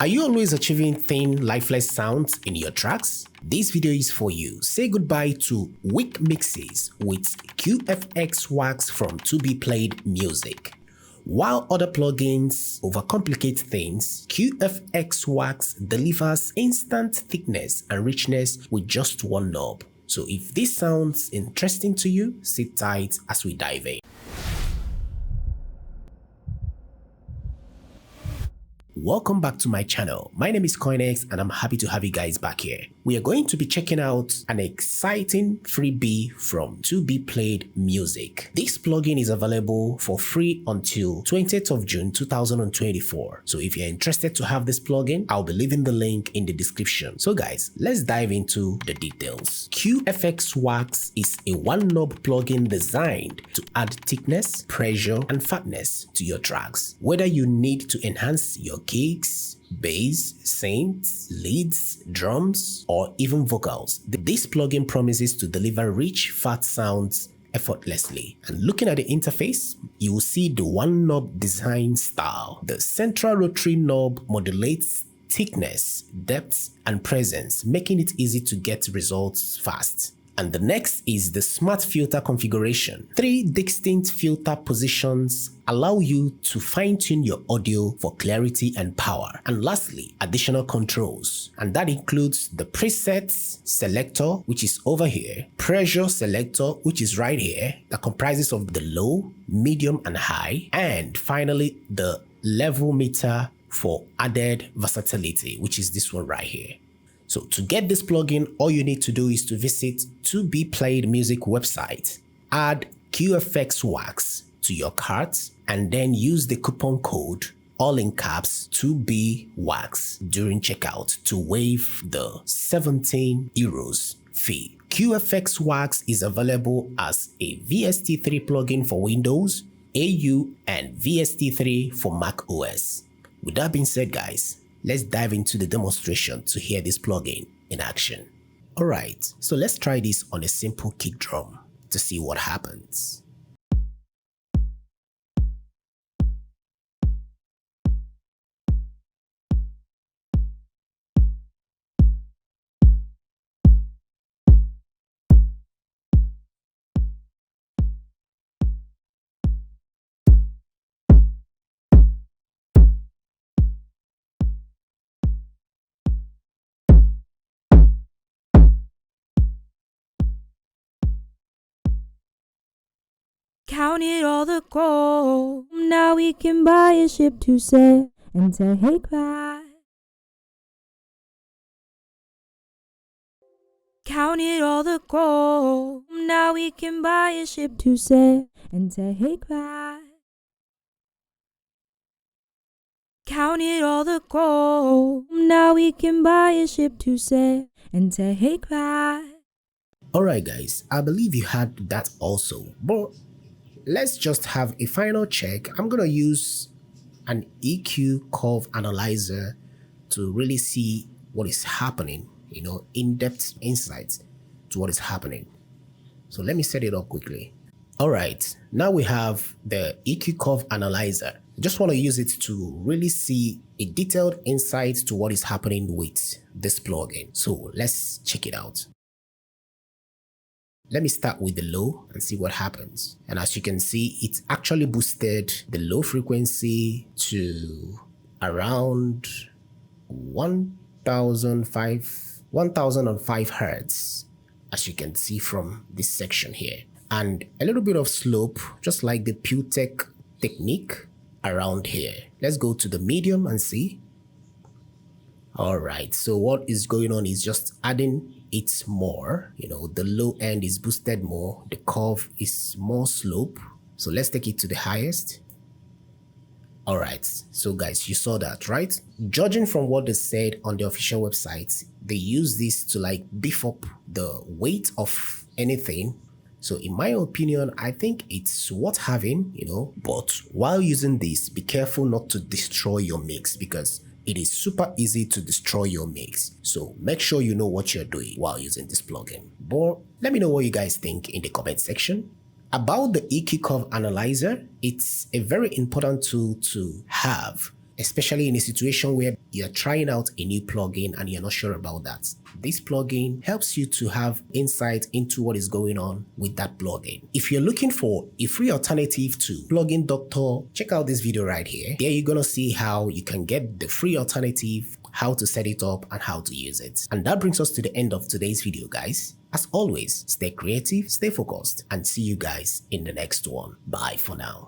Are you always achieving thin, lifeless sounds in your tracks? This video is for you. Say goodbye to weak mixes with QFX Wax from To Be Played Music. While other plugins overcomplicate things, QFX Wax delivers instant thickness and richness with just one knob. So if this sounds interesting to you, sit tight as we dive in. Welcome back to my channel. My name is CoinX and I'm happy to have you guys back here. We are going to be checking out an exciting freebie from To Be Played Music. This plugin is available for free until 20th of June 2024. So if you're interested to have this plugin, I'll be leaving the link in the description. So guys, let's dive into the details. QFX Wax is a one-knob plugin designed to add thickness, pressure, and fatness to your tracks. Whether you need to enhance your kicks, bass, synths, leads, drums, or even vocals, this plugin promises to deliver rich, fat sounds effortlessly. And looking at the interface, you will see the one knob design style. The central rotary knob modulates thickness, depth, and presence, making it easy to get results fast. And the next is the smart filter configuration. 3 distinct filter positions allow you to fine-tune your audio for clarity and power. And lastly, additional controls. And that includes the presets selector, which is over here, pressure selector, which is right here, that comprises of the low, medium, and high. And finally, the level meter for added versatility, which is this one right here. So to get this plugin, all you need to do is to visit To Be Played Music website, add QFX Wax to your cart, and then use the coupon code, all in caps, 2B Wax during checkout to waive the 17 euros fee. QFX Wax is available as a VST3 plugin for Windows, AU, and VST3 for Mac OS. With that being said, guys, let's dive into the demonstration to hear this plugin in action. Alright, so let's try this on a simple kick drum to see what happens. Counted all the gold, now we can buy a ship to sail and take back. Counted all the gold, now we can buy a ship to sail and take back. Counted all the gold, now we can buy a ship to sail and take back. Alright guys, I believe you had that also, but let's just have a final check. I'm gonna use an EQ COV analyzer to really see what is happening, in-depth insights to what is happening. So let me set it up quickly. Alright, now we have the EQ COV analyzer. I just want to use it to really see a detailed insight to what is happening with this plugin. So let's check it out. Let me start with the low and see what happens. And as you can see, it actually boosted the low frequency to around 1005 hertz, as you can see from this section here. And a little bit of slope, just like the Pewtech technique around here. Let's go to the medium and see. Alright, so what is going on is just adding it more. The low end is boosted more, the curve is more slope. So let's take it to the highest. Alright, so guys, you saw that, right? Judging from what they said on the official website, they use this to beef up the weight of anything. So in my opinion, I think it's worth having, but while using this, be careful not to destroy your mix, because it is super easy to destroy your mix. So make sure you know what you're doing while using this plugin. But let me know what you guys think in the comment section. About the EQ COV analyzer, it's a very important tool to have, especially in a situation where you're trying out a new plugin and you're not sure about that. This plugin helps you to have insight into what is going on with that plugin. If you're looking for a free alternative to Plugin Doctor, check out this video right here. There you're gonna see how you can get the free alternative, how to set it up, and how to use it. And that brings us to the end of today's video, guys. As always, stay creative, stay focused, and see you guys in the next one. Bye for now.